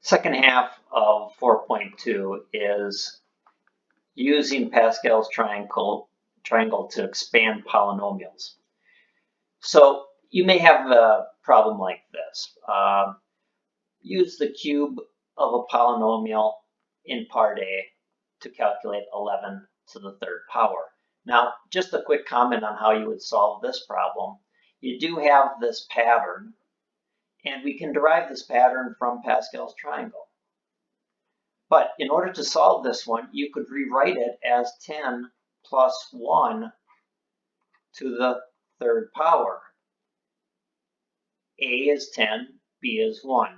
Second half of 4.2 is using Pascal's triangle to expand polynomials. So you may have a problem like this. Use the cube of a polynomial in part A to calculate 11 to the third power. Now, just a quick comment on how you would solve this problem. You do have this pattern, and we can derive this pattern from Pascal's triangle. But in order to solve this one, you could rewrite it as 10 plus 1 to the third power. A is 10, B is 1.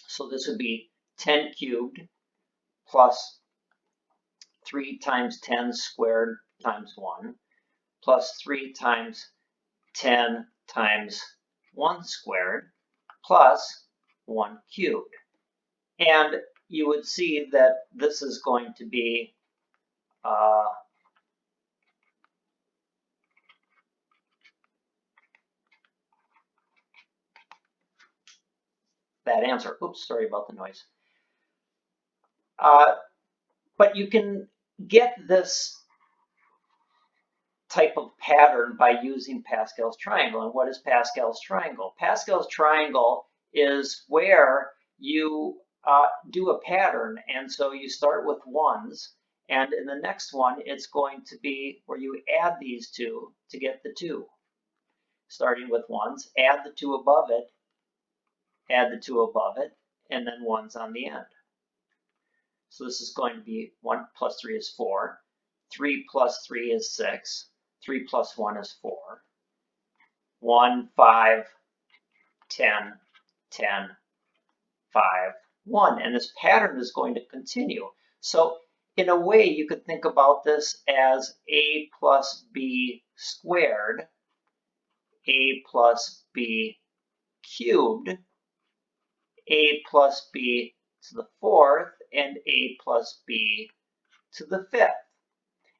So this would be 10 cubed plus 3 times 10 squared times 1 plus 3 times 10 times 1 squared plus 1 cubed. And you would see that this is going to be that answer. Oops, sorry about the noise. But you can get this type of pattern by using Pascal's triangle. And what is Pascal's triangle? Pascal's triangle is where you do a pattern, and so you start with ones, and in the next one it's going to be where you add these two to get the 2. Starting with ones, add the 2 above it, add the 2 above it, and then ones on the end. So this is going to be 1 plus 3 is 4, 3 plus 3 is 6, 3 plus 1 is 4, 1, 5, 10, 10, 5, 1. And this pattern is going to continue. So in a way, you could think about this as a plus b squared, a plus b cubed, a plus b to the 4th, and a plus b to the 5th.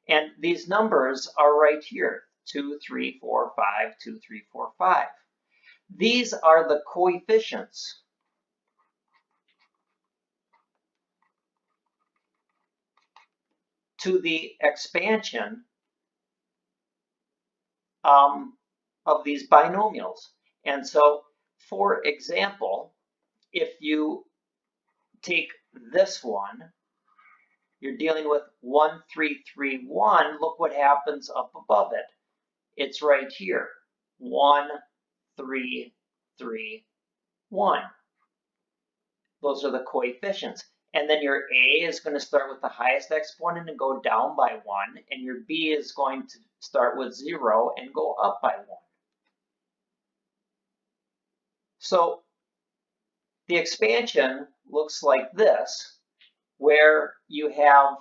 And these numbers are right here, 2, 3, 4, 5, 2, 3, 4, 5. These are the coefficients to the expansion of these binomials. And so, for example, if you take this one, you're dealing with 1, 3, 3, 1. Look what happens up above it. It's right here, 1, 3, 3, 1. Those are the coefficients. And then your A is going to start with the highest exponent and go down by 1, and your B is going to start with 0 and go up by 1. So the expansion looks like this, where you have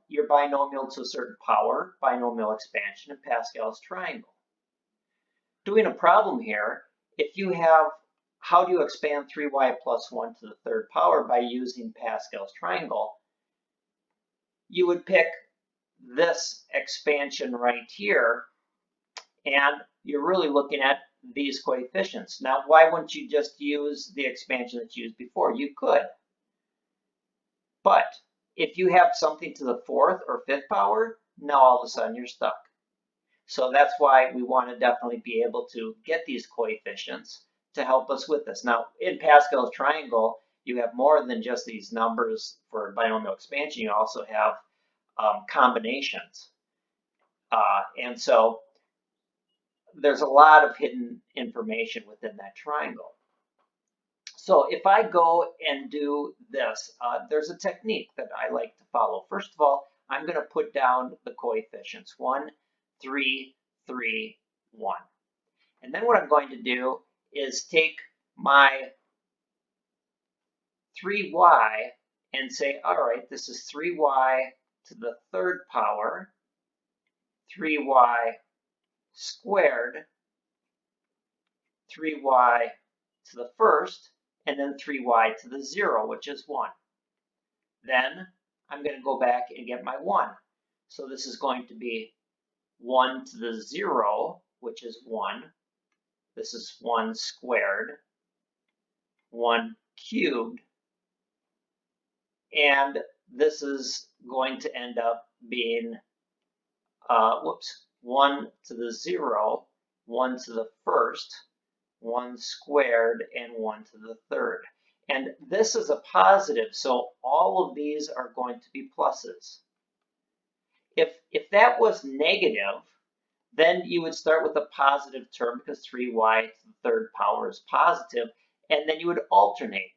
your binomial to a certain power, binomial expansion, and Pascal's triangle. Doing a problem here, if you have, how do you expand 3y plus 1 to the third power by using Pascal's triangle? You would pick this expansion right here, and you're really looking at these coefficients. Now, why wouldn't you just use the expansion that you used before? You could. But if you have something to the 4th or 5th power, now all of a sudden you're stuck. So that's why we want to definitely be able to get these coefficients to help us with this. Now, in Pascal's triangle, you have more than just these numbers for binomial expansion. You also have combinations. And so there's a lot of hidden information within that triangle. So if I go and do this, there's a technique that I like to follow. First of all, I'm going to put down the coefficients, 1, 3, 3, 1. And then what I'm going to do is take my 3y and say, all right, this is 3y to the third power, 3y squared, 3y to the first, and then 3y to the 0, which is 1. Then I'm going to go back and get my 1. So this is going to be 1 to the 0, which is 1. This is 1 squared. 1 cubed, and this is going to end up being, 1 to the 0, 1 to the first, 1 squared, and 1 to the third. And this is a positive, so all of these are going to be pluses. If that was negative, then you would start with a positive term because 3y to the third power is positive, and then you would alternate.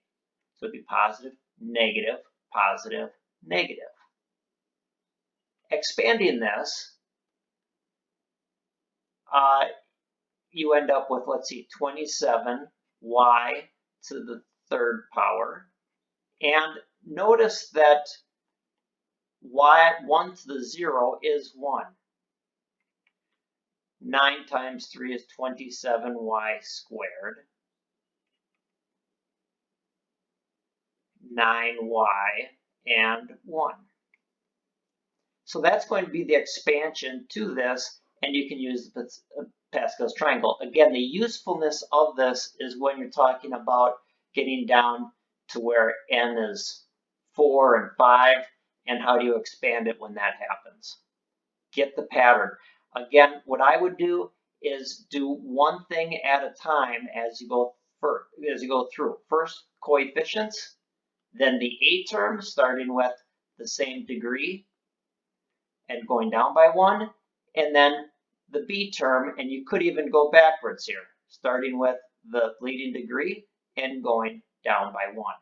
So it'd be positive, negative, positive, negative. Expanding this, you end up with, let's see, 27y to the third power. And notice that 1 to the 0 is 1. 9 times 3 is 27y squared. 9y and 1. So that's going to be the expansion to this, and you can use Pascal's triangle. Again, the usefulness of this is when you're talking about getting down to where n is 4 and 5, and how do you expand it when that happens. Get the pattern. Again, what I would do is do one thing at a time as you go through. First, coefficients, then the a term starting with the same degree and going down by 1, and then the b term, and you could even go backwards here, starting with the leading degree and going down by 1.